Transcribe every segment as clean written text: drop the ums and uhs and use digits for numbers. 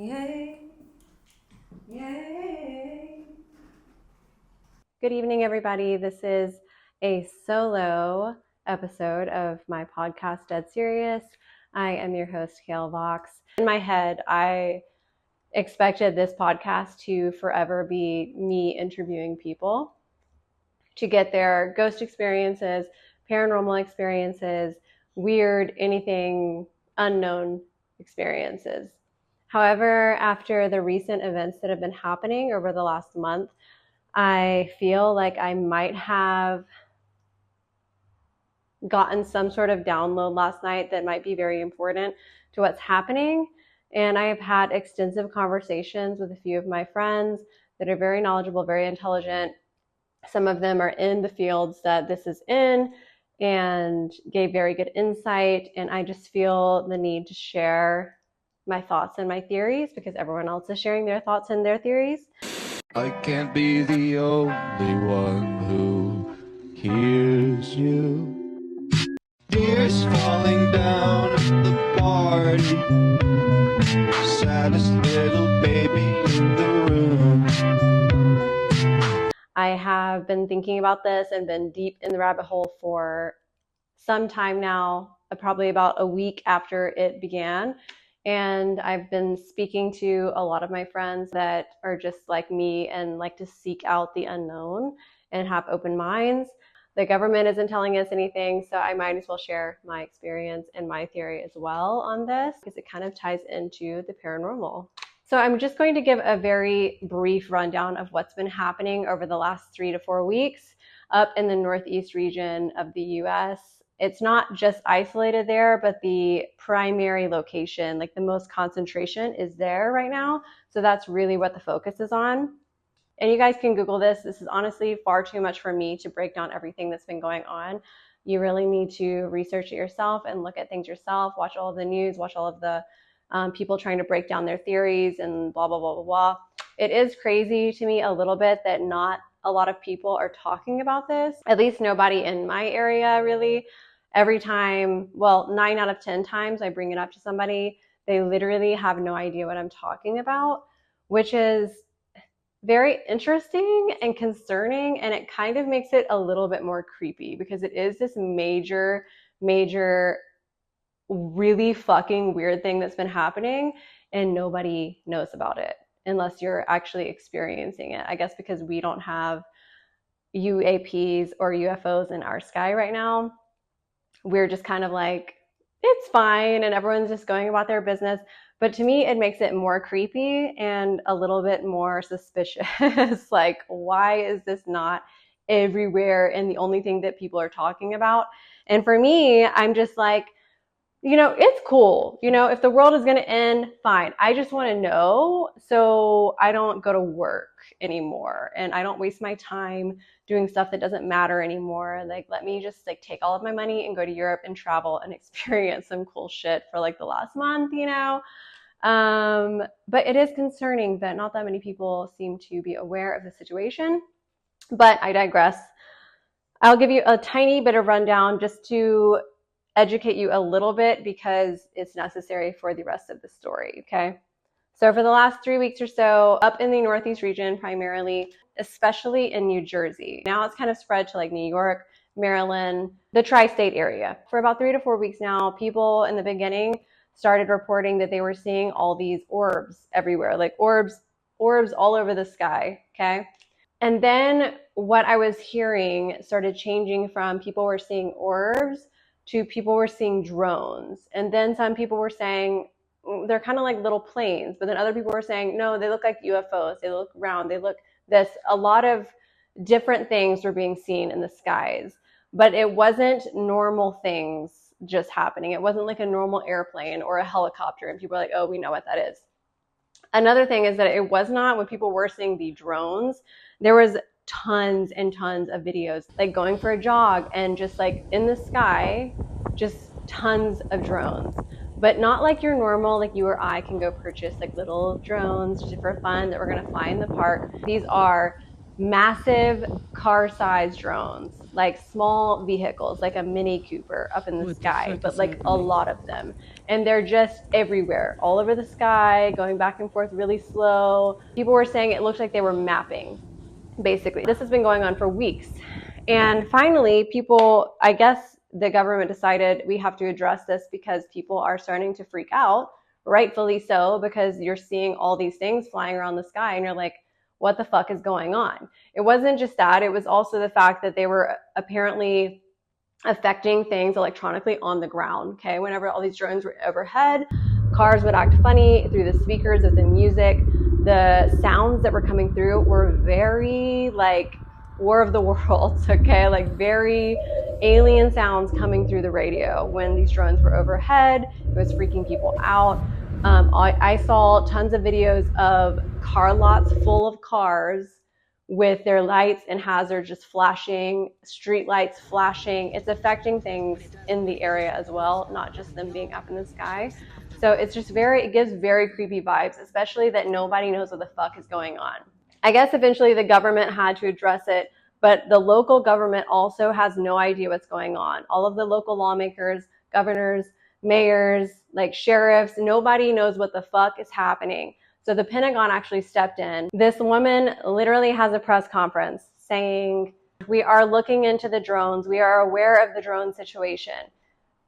Yay, yay. Good evening, everybody. This is a solo episode of my podcast, Dead Serious. I am your host, Kale Vox. In my head, I expected this podcast to forever be me interviewing people to get their ghost experiences, paranormal experiences, weird, anything unknown experiences. However, after the recent events that have been happening over the last month, I feel like I might have gotten some sort of download last night that might be very important to what's happening. And I have had extensive conversations with a few of my friends that are very knowledgeable, very intelligent. Some of them are in the fields that this is in and gave very good insight. And I just feel the need to share my thoughts and my theories because everyone else is sharing their thoughts and their theories. I can't be the only one who hears you. Tears falling down at the party. Saddest little baby in the room. I have been thinking about this and been deep in the rabbit hole for some time now, probably about a week after it began. And I've been speaking to a lot of my friends that are just like me and like to seek out the unknown and have open minds. The government isn't telling us anything, so I might as well share my experience and my theory as well on this because it kind of ties into the paranormal. So I'm just going to give a very brief rundown of what's been happening over the last 3 to 4 weeks up in the Northeast region of the US. It's not just isolated there, but the primary location, like the most concentration is there right now. So that's really what the focus is on. And you guys can Google this. This is honestly far too much for me to break down everything that's been going on. You really need to research it yourself and look at things yourself, watch all of the news, watch all of the people trying to break down their theories and blah, blah, blah, blah, blah. It is crazy to me a little bit that not a lot of people are talking about this, at least nobody in my area really. Every time, well, 9 out of 10 times I bring it up to somebody, they literally have no idea what I'm talking about, which is very interesting and concerning. And it kind of makes it a little bit more creepy because it is this major, really fucking weird thing that's been happening and nobody knows about it unless you're actually experiencing it. I guess because we don't have UAPs or UFOs in our sky right now. We're just kind of like, it's fine, and everyone's just going about their business. But to me, it makes it more creepy and a little bit more suspicious. Like, why is this not everywhere and the only thing that people are talking about? And for me, I'm just like, it's cool. If the world is going to end, fine. I just want to know so I don't go to work anymore and I don't waste my time doing stuff that doesn't matter anymore. Like, let me just take all of my money and go to Europe and travel and experience some cool shit for the last month, But it is concerning that not that many people seem to be aware of the situation. But I digress. I'll give you a tiny bit of rundown just to educate you a little bit because it's necessary for the rest of the story, okay? So for the last 3 weeks or so, up in the Northeast region primarily, especially in New Jersey. Now it's kind of spread to New York, Maryland, the tri-state area. For about 3 to 4 weeks now, people in the beginning started reporting that they were seeing all these orbs everywhere, orbs all over the sky, okay? And then what I was hearing started changing from people were seeing orbs to people were seeing drones. And then some people were saying they're kind of like little planes, but then other people were saying, no, they look like UFOs. They look round, they look this. A lot of different things were being seen in the skies, but it wasn't normal things just happening. It wasn't like a normal airplane or a helicopter. And people are like, oh, we know what that is. Another thing is that it was not when people were seeing the drones, there was tons and tons of videos going for a jog and just in the sky, just tons of drones, but not like your normal, you or I can go purchase little drones just for fun that we're going to fly in the park. These are massive car-sized drones, like small vehicles, like a Mini Cooper up in the sky, but like a lot of them. And they're just everywhere, all over the sky, going back and forth really slow. People were saying it looked like they were mapping, basically. This has been going on for weeks. And finally, people, I guess the government decided we have to address this because people are starting to freak out, rightfully so, because you're seeing all these things flying around the sky and you're like, what the fuck is going on? It wasn't just that, it was also the fact that they were apparently affecting things electronically on the ground. Okay, whenever all these drones were overhead, cars would act funny through the speakers of the music. The sounds that were coming through were very like War of the Worlds, okay, like very alien sounds coming through the radio when these drones were overhead. It was freaking people out. I saw tons of videos of car lots full of cars with their lights and hazards just flashing, street lights flashing. It's affecting things in the area as well, not just them being up in the sky. So it's just it gives very creepy vibes, especially that nobody knows what the fuck is going on. I guess eventually the government had to address it, but the local government also has no idea what's going on. All of the local lawmakers, governors, mayors, like sheriffs, nobody knows what the fuck is happening. So the Pentagon actually stepped in. This woman literally has a press conference saying, we are looking into the drones. We are aware of the drone situation.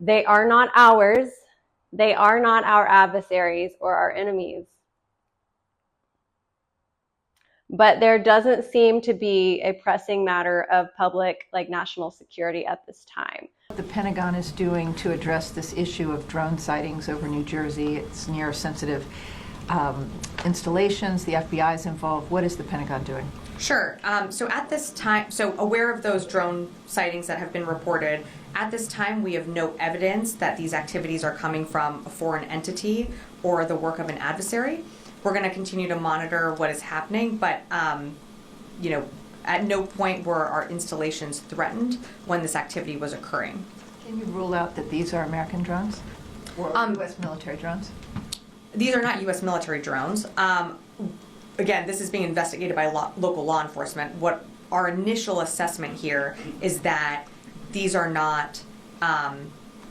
They are not ours. They are not our adversaries or our enemies. But there doesn't seem to be a pressing matter of public, like national security at this time. What the Pentagon is doing to address this issue of drone sightings over New Jersey, it's near sensitive installations, the FBI is involved. What is the Pentagon doing? Sure. So at this time, so aware of those drone sightings that have been reported, at this time we have no evidence that these activities are coming from a foreign entity or the work of an adversary. We're going to continue to monitor what is happening, but at no point were our installations threatened when this activity was occurring. Can you rule out that these are American drones or U.S. military drones? These are not U.S. military drones. Again, this is being investigated by local law enforcement. What our initial assessment here is that these are not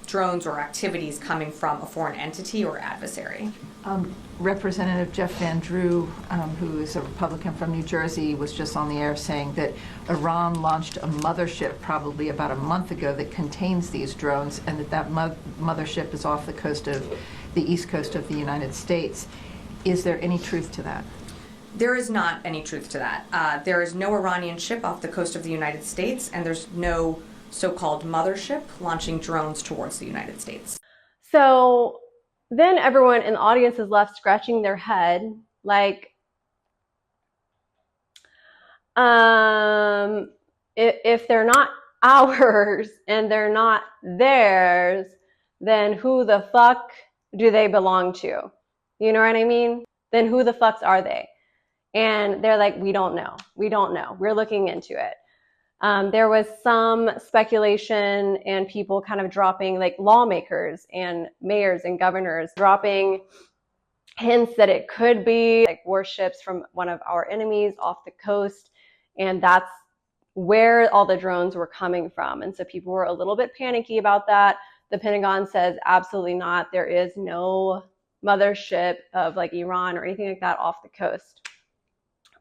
drones or activities coming from a foreign entity or adversary. Representative Jeff Van Drew, who is a Republican from New Jersey, was just on the air saying that Iran launched a mothership probably about a month ago that contains these drones, and that mothership is off the coast of the east coast of the United States. Is there any truth to that? There is not any truth to that. There is no Iranian ship off the coast of the United States, and there's no so-called mothership launching drones towards the United States. So then everyone in the audience is left scratching their head, like, if they're not ours and they're not theirs, then who the fuck do they belong to? You know what I mean? Then who the fucks are they? And they're like, we don't know. We don't know. We're looking into it. There was some speculation and people kind of dropping, like lawmakers and mayors and governors dropping hints that it could be like warships from one of our enemies off the coast. And that's where all the drones were coming from. And so people were a little bit panicky about that. The Pentagon says absolutely not. There is no mothership of like Iran or anything like that off the coast.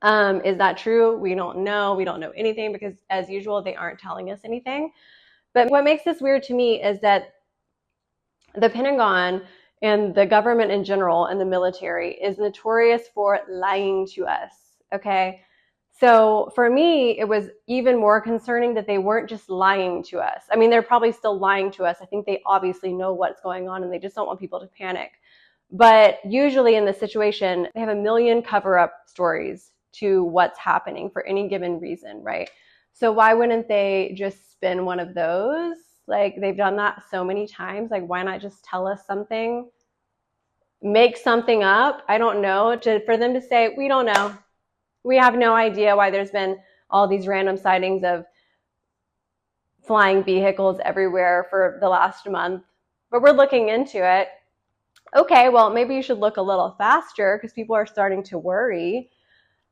Is that true? We don't know. We don't know anything because, as usual, they aren't telling us anything. But what makes this weird to me is that the Pentagon and the government in general and the military is notorious for lying to us, okay? So for me, it was even more concerning that they weren't just lying to us. I mean, they're probably still lying to us. I think they obviously know what's going on and they just don't want people to panic. But usually in this situation, they have a million cover-up stories to what's happening for any given reason, right? So why wouldn't they just spin one of those? Like, they've done that so many times. Like, why not just tell us something? Make something up? I don't know. For them to say, we don't know. We have no idea why there's been all these random sightings of flying vehicles everywhere for the last month, but we're looking into it. Okay, well, maybe you should look a little faster because people are starting to worry.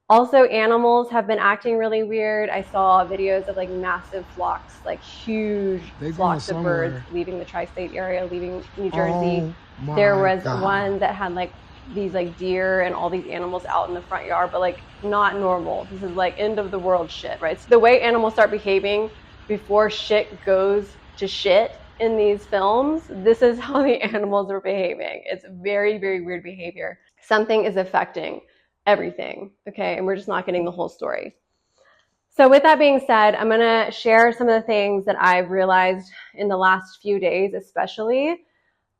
Also, animals have been acting really weird. I saw videos of like massive flocks, like huge flocks of birds leaving the tri-state area, leaving New Jersey. There was one that had like these like deer and all these animals out in the front yard, but like not normal. This is like end of the world shit, right? So the way animals start behaving before shit goes to shit in these films, this is how the animals are behaving. It's very, very weird behavior. Something is affecting everything, okay? And we're just not getting the whole story. So with that being said, I'm gonna share some of the things that I've realized in the last few days, especially.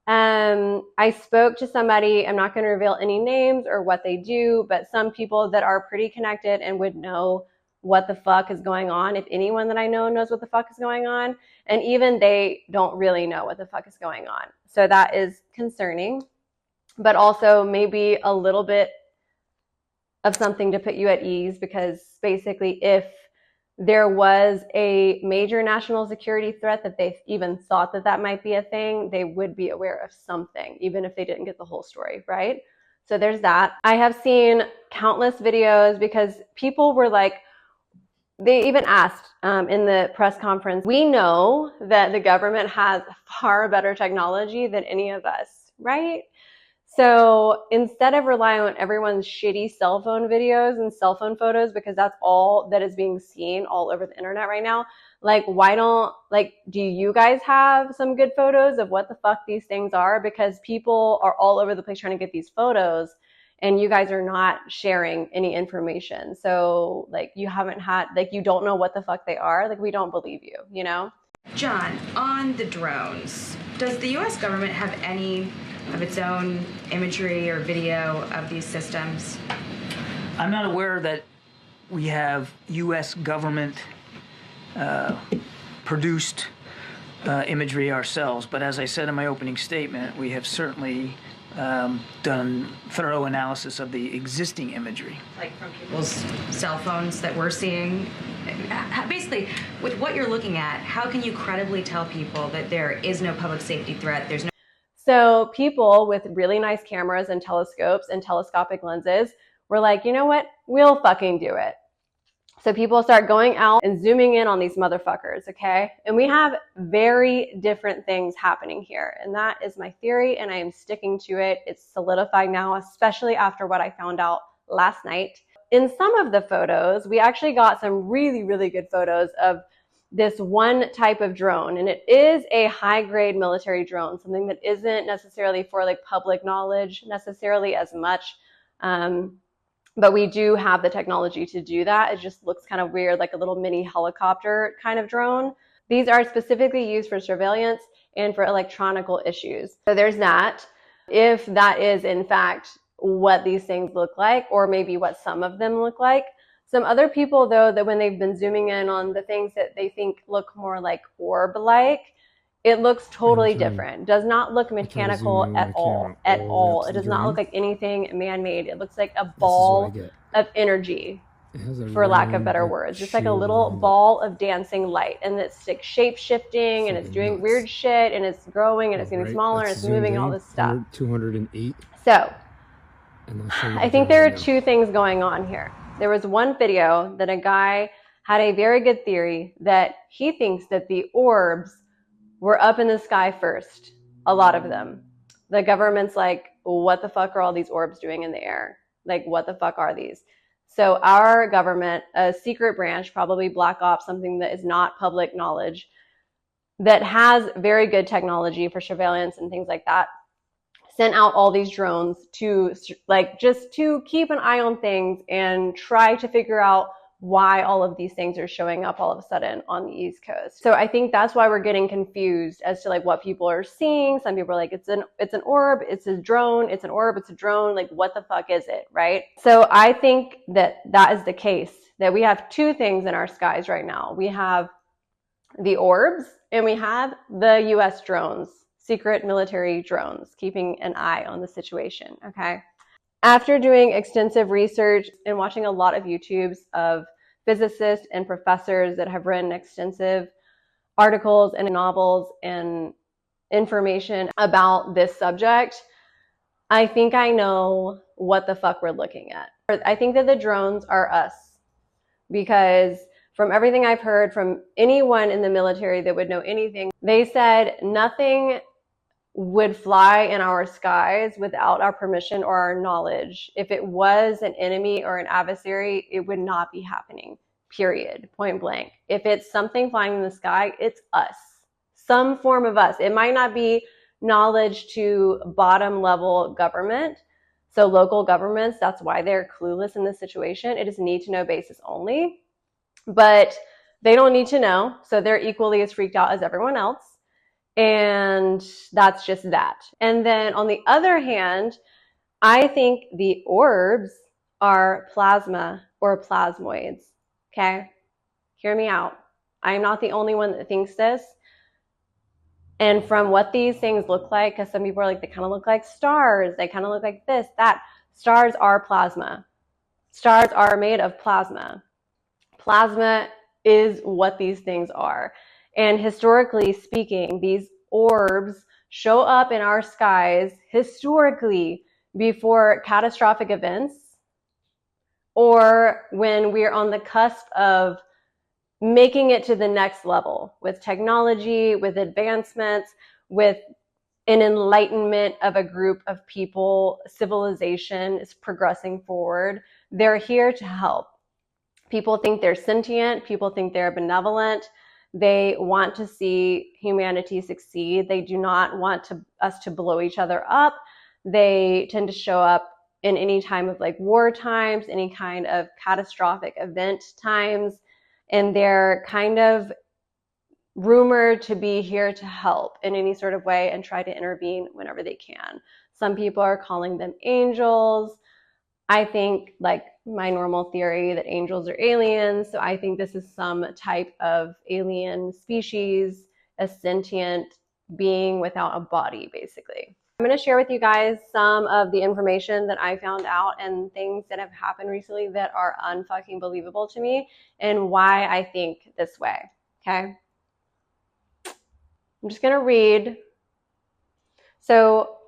I spoke to somebody, I'm not gonna reveal any names or what they do, but some people that are pretty connected and would know what the fuck is going on, if anyone that I know knows what the fuck is going on, and even they don't really know what the fuck is going on. So that is concerning, but also maybe a little bit of something to put you at ease, because basically if there was a major national security threat that they even thought that that might be a thing, they would be aware of something, even if they didn't get the whole story, right? So there's that. I have seen countless videos because people were like, they even asked in the press conference, we know that the government has far better technology than any of us, right? So instead of relying on everyone's shitty cell phone videos and cell phone photos, because that's all that is being seen all over the internet right now, like, why don't, like, do you guys have some good photos of what the fuck these things are? Because people are all over the place trying to get these photos and you guys are not sharing any information. So like, you haven't had, like, you don't know what the fuck they are. Like, we don't believe you, you know? John, on the drones, does the US government have any of its own imagery or video of these systems? I'm not aware that we have U.S. government produced imagery ourselves, but as I said in my opening statement, we have certainly done thorough analysis of the existing imagery. Like from people's cell phones that we're seeing? Basically, with what you're looking at, how can you credibly tell people that there is no public safety threat, there's no... So people with really nice cameras and telescopes and telescopic lenses were like, you know what? We'll fucking do it. So people start going out and zooming in on these motherfuckers, okay? And we have very different things happening here. And that is my theory, and I am sticking to it. It's solidified now, especially after what I found out last night. In some of the photos, we actually got some really, really good photos of this one type of drone, and it is a high-grade military drone, something that isn't necessarily for like public knowledge necessarily as much, but we do have the technology to do that. It just looks kind of weird, like a little mini helicopter kind of drone. These are specifically used for surveillance and for electronical issues. So there's that. If that is in fact what these things look like, or maybe what some of them look like. Some other people, though, that when they've been zooming in on the things that they think look more like orb-like, it looks totally different. Does not look mechanical at all. At all. It does not look like anything man-made. It looks like a ball of energy, for lack of better words. Just like a little ball of dancing light. And it's like shape-shifting, and it's doing weird shit, and it's growing, and it's getting smaller, and it's moving, all this stuff. 208. So, I think there are two things going on here. There was one video that a guy had a very good theory that he thinks that the orbs were up in the sky first, a lot of them. The government's like, what the fuck are all these orbs doing in the air? Like, what the fuck are these? So our government, a secret branch, probably Black Ops, something that is not public knowledge, that has very good technology for surveillance and things like that, sent out all these drones to like just to keep an eye on things and try to figure out why all of these things are showing up all of a sudden on the East Coast. So I think that's why we're getting confused as to like what people are seeing. Some people are like, it's an orb, it's a drone, it's an orb, it's a drone. Like, what the fuck is it, right? So I think that that is the case, that we have two things in our skies right now. We have the orbs and we have the US drones. Secret military drones, keeping an eye on the situation, okay? After doing extensive research and watching a lot of YouTubes of physicists and professors that have written extensive articles and novels and information about this subject, I think I know what the fuck we're looking at. I think that the drones are us, because from everything I've heard from anyone in the military that would know anything, they said nothing would fly in our skies without our permission or our knowledge. If it was an enemy or an adversary, it would not be happening, period, point blank. If it's something flying in the sky, it's us, some form of us. It might not be knowledge to bottom level government, so local governments, that's why they're clueless in this situation. It is need to know basis only, but they don't need to know, so they're equally as freaked out as everyone else. And that's just that. And then on the other hand, I think the orbs are plasma or plasmoids. Okay? Hear me out. I am not the only one that thinks this. And from what these things look like, because some people are like, they kind of look like stars. They kind of look like this, that. Stars are plasma. Stars are made of plasma. Plasma is what these things are. And historically speaking, these orbs show up in our skies historically before catastrophic events or when we're on the cusp of making it to the next level with technology, with advancements, with an enlightenment of a group of people. Civilization is progressing forward. They're here to help. People think they're sentient. People think they're benevolent. They want to see humanity succeed. They do not want us to blow each other up. They tend to show up in any time of like war times, any kind of catastrophic event times, and they're kind of rumored to be here to help in any sort of way and try to intervene whenever they can. Some people are calling them angels. I think, like my normal theory, that angels are aliens. So I think this is some type of alien species, a sentient being without a body, basically. I'm going to share with you guys some of the information that I found out and things that have happened recently that are unfucking believable to me and why I think this way, okay? I'm just going to read. So,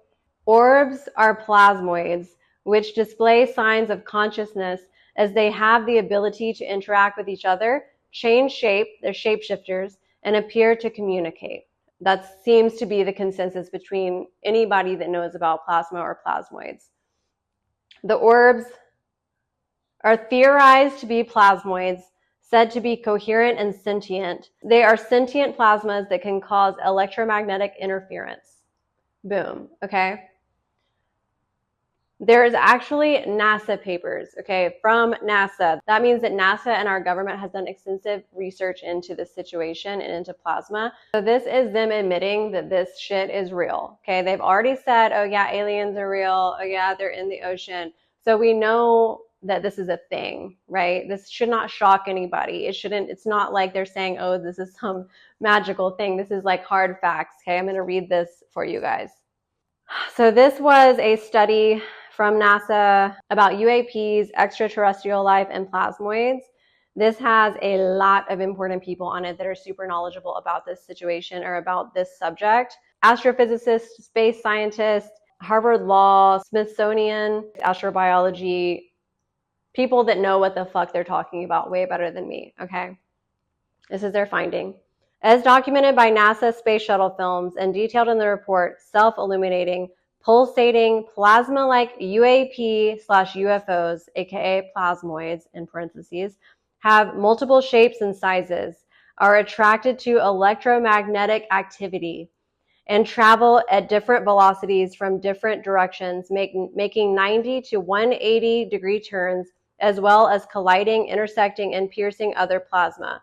orbs are plasmoids, which display signs of consciousness as they have the ability to interact with each other, change shape, they're shapeshifters, and appear to communicate. That seems to be the consensus between anybody that knows about plasma or plasmoids. The orbs are theorized to be plasmoids, said to be coherent and sentient. They are sentient plasmas that can cause electromagnetic interference. Boom, okay? There is actually NASA papers, okay, from NASA. That means that NASA and our government has done extensive research into this situation and into plasma. So this is them admitting that this shit is real, okay? They've already said, oh yeah, aliens are real. Oh yeah, they're in the ocean. So we know that this is a thing, right? This should not shock anybody. It's not like they're saying, oh, this is some magical thing. This is like hard facts, okay? I'm gonna read this for you guys. So this was a study from NASA about UAPs, extraterrestrial life, and plasmoids. This has a lot of important people on it that are super knowledgeable about this situation or about this subject. Astrophysicists, space scientists, Harvard Law, Smithsonian, astrobiology, people that know what the fuck they're talking about way better than me, okay? This is their finding. As documented by NASA space shuttle films and detailed in the report, self-illuminating, pulsating, plasma-like UAP/UFOs, aka plasmoids in parentheses, have multiple shapes and sizes, are attracted to electromagnetic activity, and travel at different velocities from different directions, making 90 to 180 degree turns, as well as colliding, intersecting, and piercing other plasma,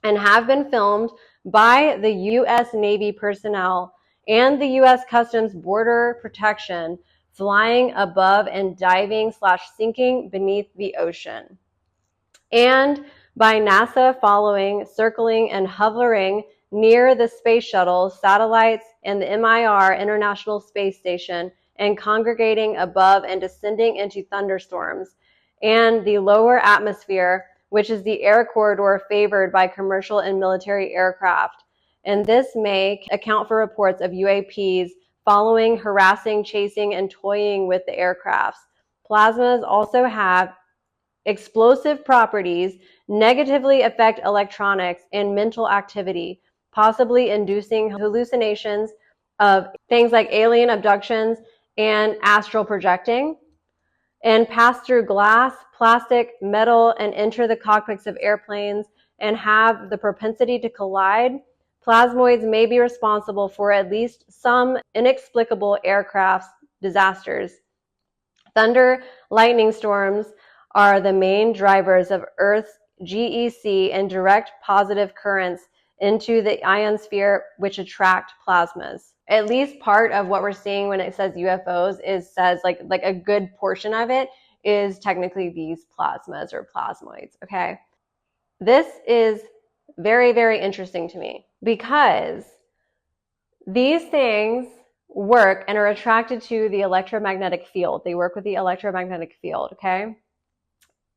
and have been filmed by the U.S. Navy personnel and the U.S. Customs Border Protection flying above and diving/sinking beneath the ocean, and by NASA following, circling, and hovering near the space shuttles, satellites, and the MIR International Space Station, and congregating above and descending into thunderstorms, and the lower atmosphere, which is the air corridor favored by commercial and military aircraft. And this may account for reports of UAPs following, harassing, chasing, and toying with the aircrafts. plasmas also have explosive properties, negatively affect electronics and mental activity, possibly inducing hallucinations of things like alien abductions and astral projecting, and pass through glass, plastic, metal, and enter the cockpits of airplanes and have the propensity to collide. Plasmoids may be responsible for at least some inexplicable aircraft disasters. Thunder, lightning storms are the main drivers of Earth's GEC and direct positive currents into the ionosphere, which attract plasmas. At least part of what we're seeing when it says UFOs says like a good portion of it is technically these plasmas or plasmoids, okay? This is very, very interesting to me because these things work and are attracted to the electromagnetic field. They work with the electromagnetic field, okay?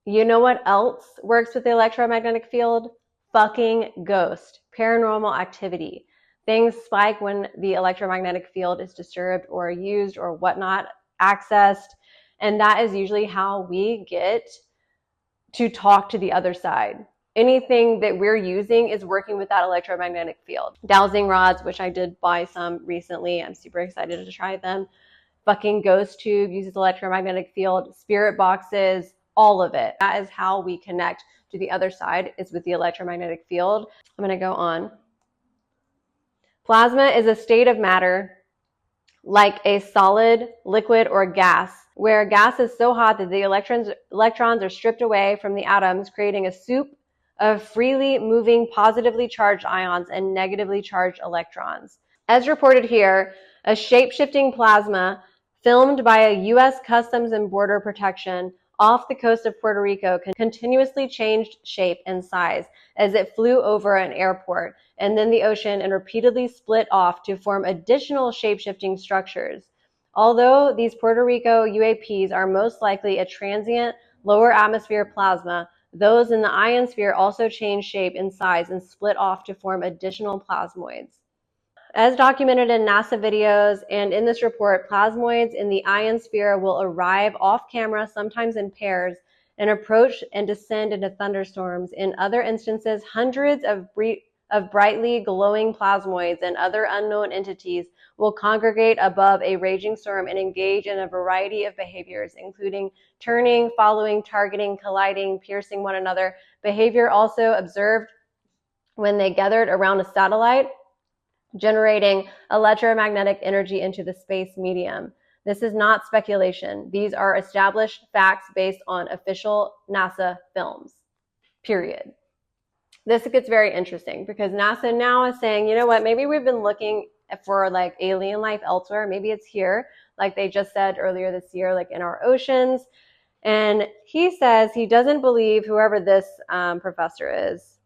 You know what else works with the electromagnetic field? Fucking ghost, paranormal activity. Things spike when the electromagnetic field is disturbed or used or whatnot, accessed. And that is usually how we get to talk to the other side. Anything that we're using is working with that electromagnetic field. Dowsing rods, which I did buy some recently. I'm super excited to try them. Fucking ghost tube uses electromagnetic field. Spirit boxes, all of it. That is how we connect to the other side, is with the electromagnetic field. I'm going to go on. Plasma is a state of matter like a solid, liquid, or gas, where gas is so hot that the electrons are stripped away from the atoms, creating a soup of freely moving positively charged ions and negatively charged electrons. As reported here, a shape-shifting plasma filmed by a U.S. Customs and Border Protection off the coast of Puerto Rico continuously changed shape and size as it flew over an airport and then the ocean and repeatedly split off to form additional shape-shifting structures. Although these Puerto Rico UAPs are most likely a transient lower atmosphere plasma, those in the ionosphere also change shape and size and split off to form additional plasmoids. As documented in NASA videos and in this report, plasmoids in the ionosphere will arrive off camera, sometimes in pairs, and approach and descend into thunderstorms. In other instances, hundreds of brightly glowing plasmoids and other unknown entities will congregate above a raging storm and engage in a variety of behaviors, including turning, following, targeting, colliding, piercing one another. Behavior also observed when they gathered around a satellite, generating electromagnetic energy into the space medium. This is not speculation. These are established facts based on official NASA films, period. This gets very interesting because NASA now is saying, you know what, maybe we've been looking for like alien life elsewhere. Maybe it's here, like they just said earlier this year, like in our oceans. And he says he doesn't believe whoever this professor is,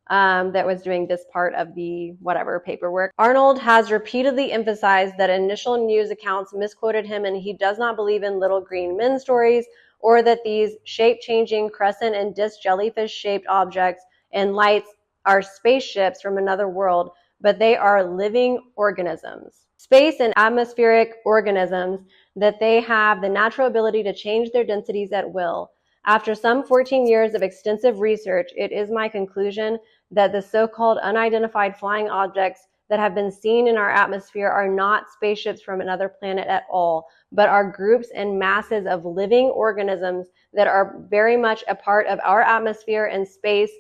that was doing this part of the whatever paperwork. Arnold has repeatedly emphasized that initial news accounts misquoted him, and he does not believe in little green men stories or that these shape-changing crescent and disc jellyfish-shaped objects and lights are spaceships from another world, but they are living organisms. Space and atmospheric organisms that they have the natural ability to change their densities at will. After some 14 years of extensive research, it is my conclusion that the so-called unidentified flying objects that have been seen in our atmosphere are not spaceships from another planet at all, but are groups and masses of living organisms that are very much a part of our atmosphere and space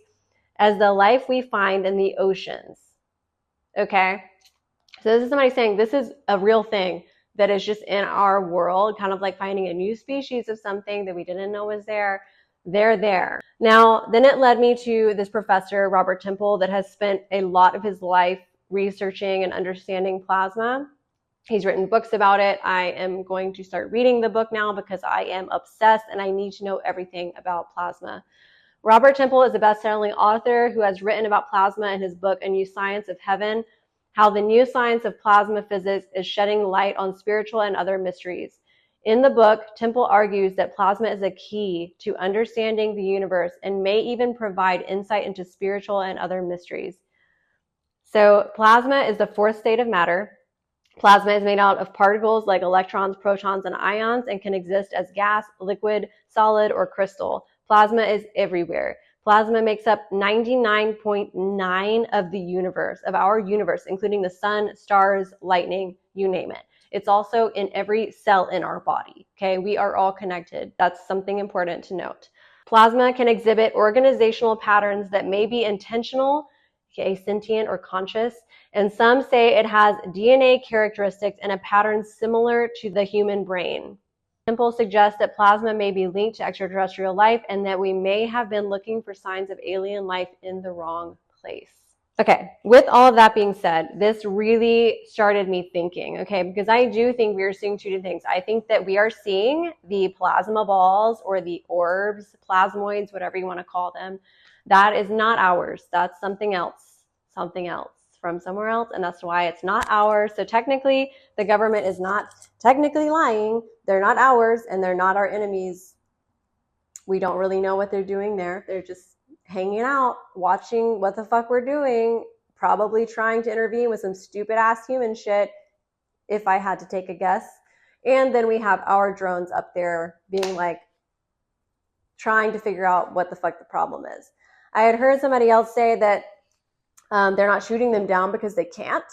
as the life we find in the oceans. Okay? So this is somebody saying this is a real thing that is just in our world, kind of like finding a new species of something that we didn't know was there. They're there. Now, then it led me to this professor, Robert Temple, that has spent a lot of his life researching and understanding plasma. He's written books about it. I am going to start reading the book now because I am obsessed and I need to know everything about plasma. Robert Temple is a best-selling author who has written about plasma in his book, A New Science of Heaven, How the New Science of Plasma Physics is Shedding Light on Spiritual and Other Mysteries. In the book, Temple argues that plasma is a key to understanding the universe and may even provide insight into spiritual and other mysteries. So plasma is the fourth state of matter. Plasma is made out of particles like electrons, protons, and ions and can exist as gas, liquid, solid, or crystal. Plasma is everywhere. Plasma makes up 99.9% of the universe, of our universe, including the sun, stars, lightning, you name it. It's also in every cell in our body, okay? We are all connected. That's something important to note. Plasma can exhibit organizational patterns that may be intentional, okay, sentient or conscious, and some say it has DNA characteristics and a pattern similar to the human brain. Examples suggest that plasma may be linked to extraterrestrial life and that we may have been looking for signs of alien life in the wrong place. Okay, with all of that being said, this really started me thinking, okay, because I do think we are seeing two different things. I think that we are seeing the plasma balls or the orbs, plasmoids, whatever you want to call them. That is not ours. That's something else from somewhere else, and that's why it's not ours. So technically, the government is not technically lying. They're not ours, and they're not our enemies. We don't really know what they're doing there. They're just hanging out, watching what the fuck we're doing, probably trying to intervene with some stupid ass human shit, if I had to take a guess. And then we have our drones up there being like, trying to figure out what the fuck the problem is. I had heard somebody else say that they're not shooting them down because they can't.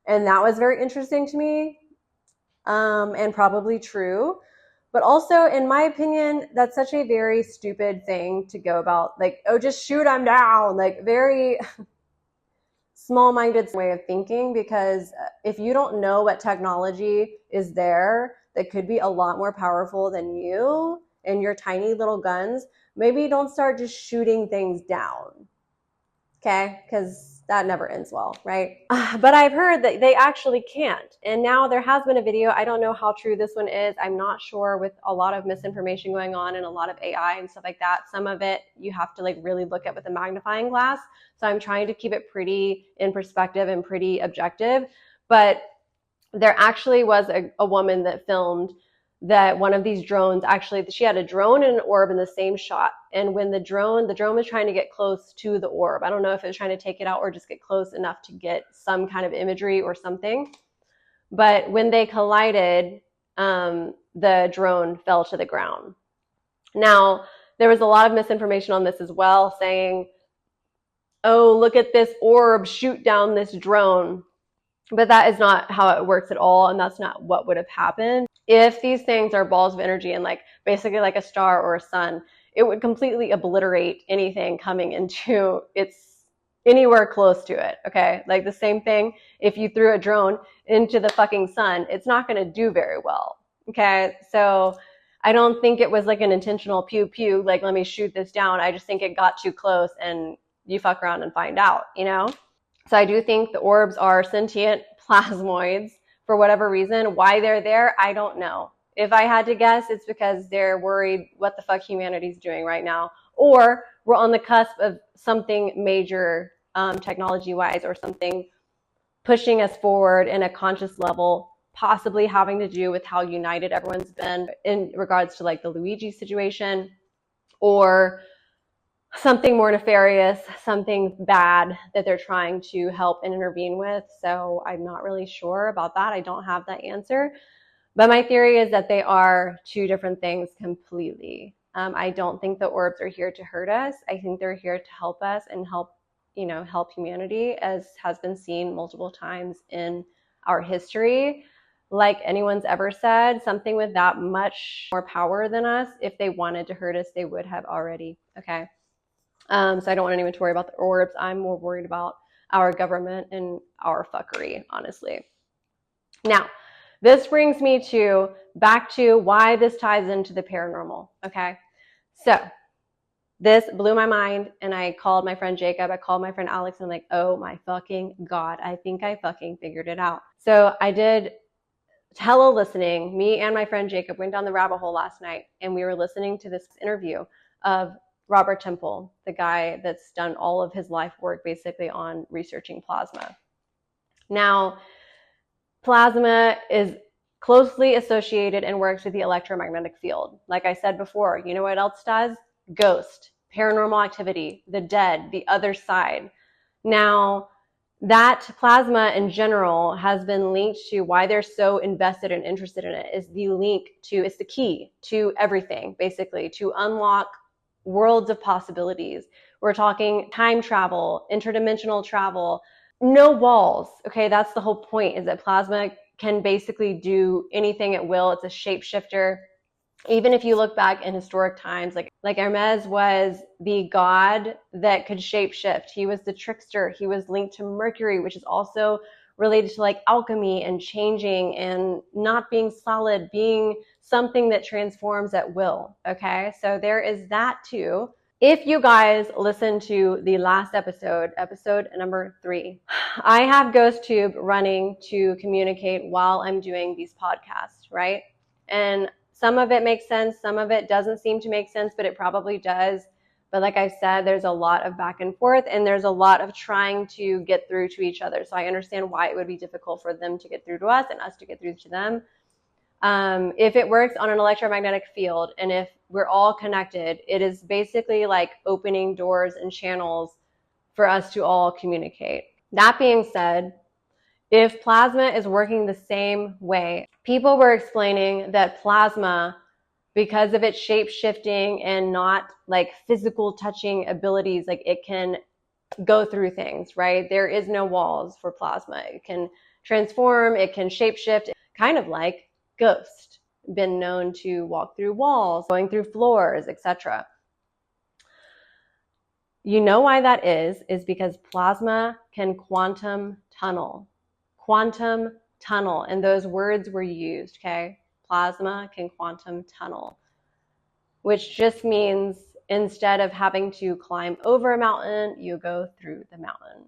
And that was very interesting to me, and probably true. But also, in my opinion, that's such a very stupid thing to go about. Like, oh, just shoot them down. Like, very small-minded way of thinking, because if you don't know what technology is there that could be a lot more powerful than you and your tiny little guns, maybe don't start just shooting things down. Okay? Because that never ends well, right? But I've heard that they actually can't. And now there has been a video. I don't know how true this one is. I'm not sure, with a lot of misinformation going on and a lot of AI and stuff like that. Some of it you have to like really look at with a magnifying glass. So I'm trying to keep it pretty in perspective and pretty objective. But there actually was a woman that filmed that one of these drones, actually, she had a drone and an orb in the same shot. And when the drone was trying to get close to the orb. I don't know if it was trying to take it out or just get close enough to get some kind of imagery or something. But when they collided, the drone fell to the ground. Now, there was a lot of misinformation on this as well, saying, oh, look at this orb, shoot down this drone. But that is not how it works at all, and that's not what would have happened. If these things are balls of energy and like basically like a star or a sun, it would completely obliterate anything coming into its anywhere close to it, okay? Like the same thing, if you threw a drone into the fucking sun, it's not going to do very well, okay? So I don't think it was like an intentional pew pew, like let me shoot this down. I just think it got too close and you fuck around and find out, you know? So I do think the orbs are sentient plasmoids for whatever reason. Why they're there, I don't know. If I had to guess, it's because they're worried what the fuck humanity's doing right now. Or we're on the cusp of something major technology-wise, or something pushing us forward in a conscious level, possibly having to do with how united everyone's been in regards to like the Luigi situation, or something more nefarious, something bad that they're trying to help and intervene with. So I'm not really sure about that. I don't have that answer. But my theory is that they are two different things completely. I don't think the orbs are here to hurt us. I think they're here to help us and help humanity, as has been seen multiple times in our history. Like anyone's ever said, something with that much more power than us, if they wanted to hurt us, they would have already, okay? So I don't want anyone to worry about the orbs. I'm more worried about our government and our fuckery, honestly. Now, this brings me back to why this ties into the paranormal, okay? So this blew my mind, and I called my friend Jacob, I called my friend Alex, and I'm like, oh my fucking God, I think I fucking figured it out. So I did listening. Me and my friend Jacob went down the rabbit hole last night, and we were listening to this interview of Robert Temple, the guy that's done all of his life work basically on researching plasma. Now, plasma is closely associated and works with the electromagnetic field. Like I said before, you know what else does? Ghost, paranormal activity, the dead, the other side. Now, that plasma in general has been linked to why they're so invested and interested in it. Is the link to, it's the key to everything, basically, to unlock worlds of possibilities. We're talking time travel, interdimensional travel, no walls. Okay, that's the whole point, is that plasma can basically do anything it will. It's a shapeshifter. Even if you look back in historic times, like Hermes was the god that could shapeshift. He was the trickster. He was linked to Mercury, which is also related to like alchemy and changing and not being solid, being something that transforms at will. Okay, so there is that too. If you guys listen to the last episode number 3, I have GhostTube running to communicate while I'm doing these podcasts, right? And some of it makes sense, some of it doesn't seem to make sense, but it probably does. But like I said, there's a lot of back and forth, and there's a lot of trying to get through to each other. So I understand why it would be difficult for them to get through to us and us to get through to them. If it works on an electromagnetic field and if we're all connected, it is basically like opening doors and channels for us to all communicate. That being said, if plasma is working the same way, people were explaining that plasma, because of its shape shifting and not like physical touching abilities, like it can go through things, right? There is no walls for plasma. It can transform, it can shape shift, kind of like ghost, been known to walk through walls, going through floors, etc. You know why that is because plasma can quantum tunnel. Quantum tunnel, and those words were used, okay? Plasma can quantum tunnel, which just means instead of having to climb over a mountain, you go through the mountain.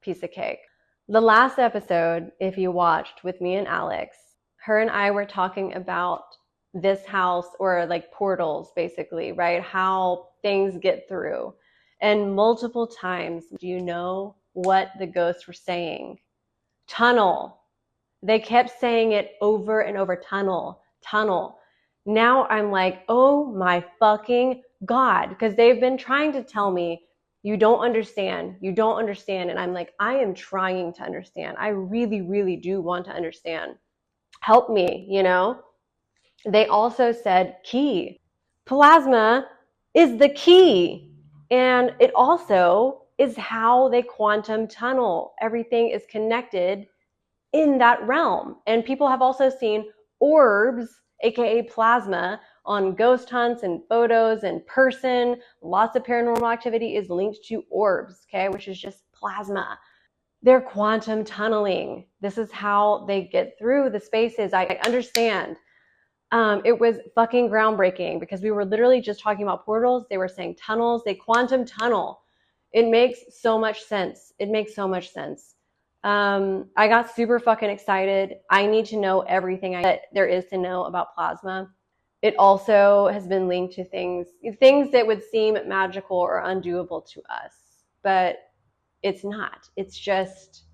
Piece of cake. The last episode, if you watched with me and Alex, her and I were talking about this house, or like portals, basically, right? How things get through. And multiple times, do you know what the ghosts were saying? Tunnel. They kept saying it over and over. Tunnel, tunnel. Now I'm like, oh my fucking God, because they've been trying to tell me, you don't understand. You don't understand. And I'm like, I am trying to understand. I really, really do want to understand. Help me, you know? They also said key. Plasma is the key. And it also is how they quantum tunnel. Everything is connected in that realm. And people have also seen orbs, aka plasma, on ghost hunts and photos and person. Lots of paranormal activity is linked to orbs, okay, which is just plasma. They're quantum tunneling. This is how they get through the spaces. I understand. It was fucking groundbreaking because we were literally just talking about portals. They were saying tunnels. They quantum tunnel. It makes so much sense. It makes so much sense. I got super fucking excited. I need to know everything that there is to know about plasma. It also has been linked to things that would seem magical or undoable to us, but it's not. It's just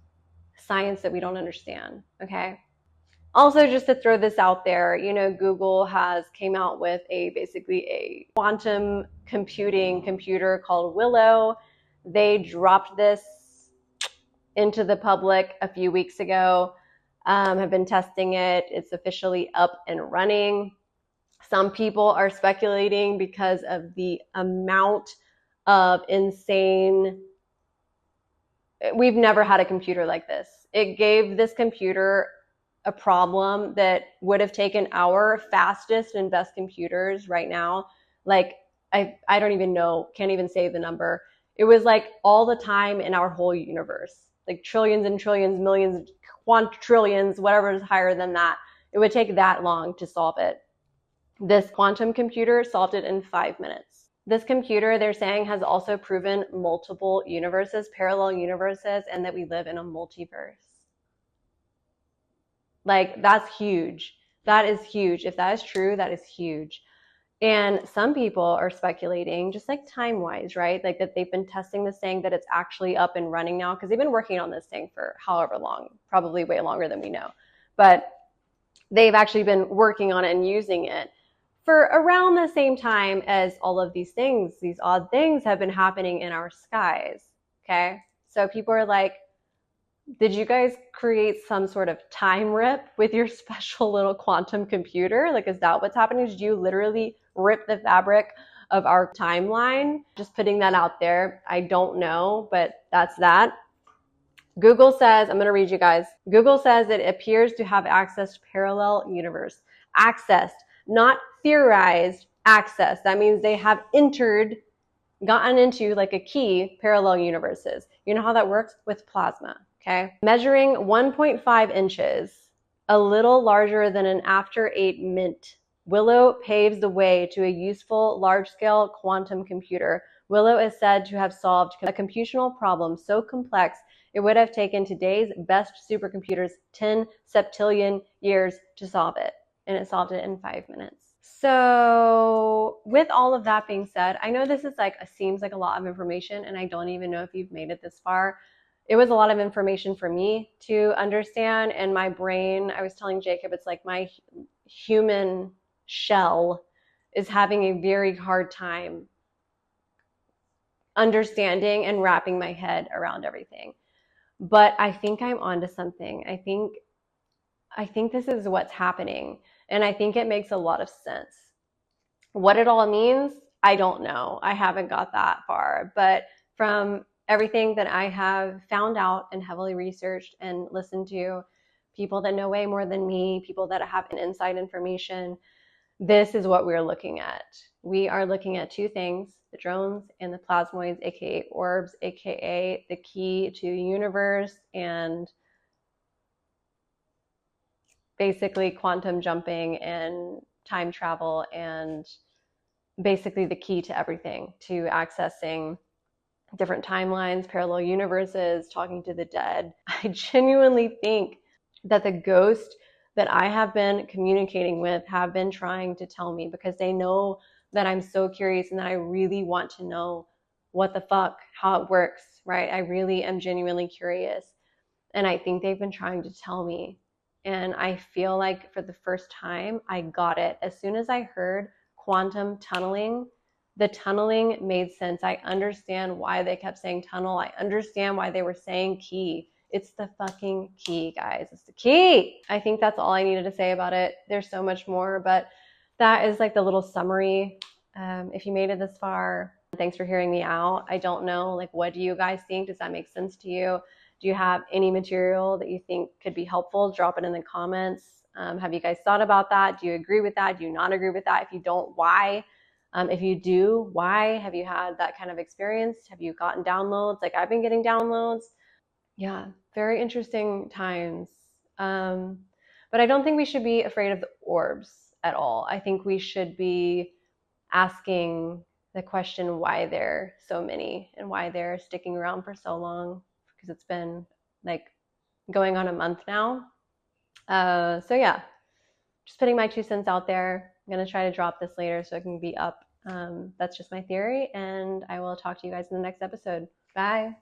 science that we don't understand, okay? Also, just to throw this out there, you know, Google has came out with basically a quantum computing computer called Willow. They dropped this into the public a few weeks ago, have been testing it. It's officially up and running. Some people are speculating because of the amount of insane. We've never had a computer like this. It gave this computer a problem that would have taken our fastest and best computers right now. Like, I don't even know, can't even say the number. It was like all the time in our whole universe, like trillions and trillions, millions, quantrillions, whatever is higher than that. It would take that long to solve it. This quantum computer solved it in 5 minutes. This computer, they're saying, has also proven multiple universes, parallel universes, and that we live in a multiverse. Like, that's huge. That is huge. If that is true, that is huge. And some people are speculating, just like time-wise, right? Like that they've been testing this thing, that it's actually up and running now, because they've been working on this thing for however long, probably way longer than we know. But they've actually been working on it and using it for around the same time as all of these things, these odd things have been happening in our skies, okay? So people are like, Did you guys create some sort of time rip with your special little quantum computer? Like, is that what's happening? Did you literally rip the fabric of our timeline? Just putting that out there. I don't know, but that's that. Google says, I'm going to read you guys. Google says it appears to have accessed to parallel universe. Accessed, not theorized, accessed. That means they have gotten into like a key parallel universes. You know how that works? With plasma, okay? Measuring 1.5 inches, a little larger than an after 8 mint, Willow paves the way to a useful large-scale quantum computer. Willow is said to have solved a computational problem so complex it would have taken today's best supercomputers 10 septillion years to solve it. And it solved it in 5 minutes. So with all of that being said, I know this is seems like a lot of information, and I don't even know if you've made it this far. It was a lot of information for me to understand, and my brain, I was telling Jacob, it's like my human shell is having a very hard time understanding and wrapping my head around everything. But I think I'm onto something. I think this is what's happening. And I think it makes a lot of sense. What it all means, I don't know. I haven't got that far. But from everything that I have found out and heavily researched and listened to, people that know way more than me, people that have an inside information, this is what we're looking at. We are looking at two things, the drones and the plasmoids, aka orbs, aka the key to the universe, and basically quantum jumping and time travel, and basically the key to everything, to accessing different timelines, parallel universes, talking to the dead. I genuinely think that the ghost that I have been communicating with have been trying to tell me, because they know that I'm so curious and that I really want to know what the fuck, how it works, right? I really am genuinely curious. And I think they've been trying to tell me. And I feel like for the first time, I got it. As soon as I heard quantum tunneling, the tunneling made sense. I understand why they kept saying tunnel. I understand why they were saying key. It's the fucking key, guys. It's the key. I think that's all I needed to say about it. There's so much more, but that is like the little summary. If you made it this far, thanks for hearing me out. I don't know, like, what do you guys think? Does that make sense to you? Do you have any material that you think could be helpful? Drop it in the comments. Have you guys thought about that? Do you agree with that? Do you not agree with that? If you don't, why? If you do, why? Have you had that kind of experience? Have you gotten downloads? Like I've been getting downloads. Yeah, very interesting times. But I don't think we should be afraid of the orbs at all. I think we should be asking the question why there are so many and why they're sticking around for so long, because it's been like going on a month now. So yeah, just putting my 2 cents out there. I'm going to try to drop this later so it can be up. That's just my theory, and I will talk to you guys in the next episode. Bye.